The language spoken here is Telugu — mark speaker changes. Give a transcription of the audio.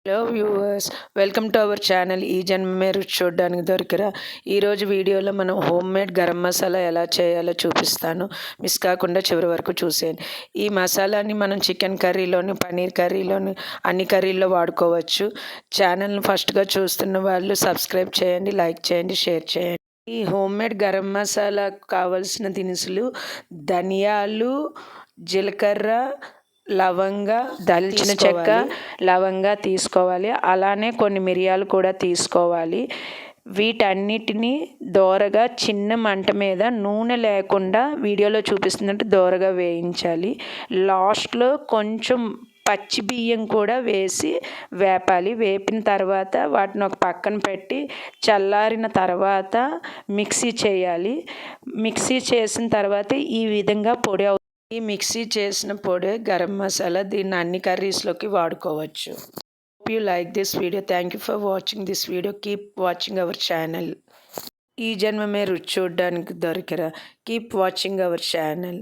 Speaker 1: Hello viewers, welcome to our channel. ఈ జన్మమే రుచి చూడడానికి దొరికిరా. ఈరోజు వీడియోలో మనం హోమ్ మేడ్ గరం మసాలా ఎలా చేయాలో చూపిస్తాను. మిస్ కాకుండా చివరి వరకు చూసేయండి. ఈ మసాలాని మనం చికెన్ కర్రీలోని, పన్నీర్ కర్రీలోని, అన్ని కర్రీల్లో వాడుకోవచ్చు. ఛానల్ని ఫస్ట్గా చూస్తున్న వాళ్ళు సబ్స్క్రైబ్ చేయండి, లైక్ చేయండి, షేర్ చేయండి. ఈ హోమ్ మేడ్ గరం మసాలా కావాల్సిన దినుసులు ధనియాలు, జీలకర్ర, లవంగ, దాల్చిన చెక్క, లవంగ తీసుకోవాలి. అలానే కొన్ని మిరియాలు కూడా తీసుకోవాలి. వీటన్నిటిని దోరగా చిన్న మంట మీద నూనె లేకుండా వీడియోలో చూపిస్తున్నట్టు దోరగా వేయించాలి. లాస్ట్లో కొంచెం పచ్చి బియ్యం కూడా వేసి వేపాలి. వేపిన తర్వాత వాటిని ఒక పక్కన పెట్టి చల్లారిన తర్వాత మిక్సీ చేయాలి. మిక్సీ చేసిన తర్వాత ఈ విధంగా పొడి ఈ మిక్సీ చేసిన పొడి గరం మసాలా. దీన్ని అన్ని కర్రీస్లోకి వాడుకోవచ్చు. Hope you like this video. Thank you for watching this video. Keep watching our channel. ఈ జన్మమే రుచి చూడడానికి దొరికిరా. Keep watching our channel.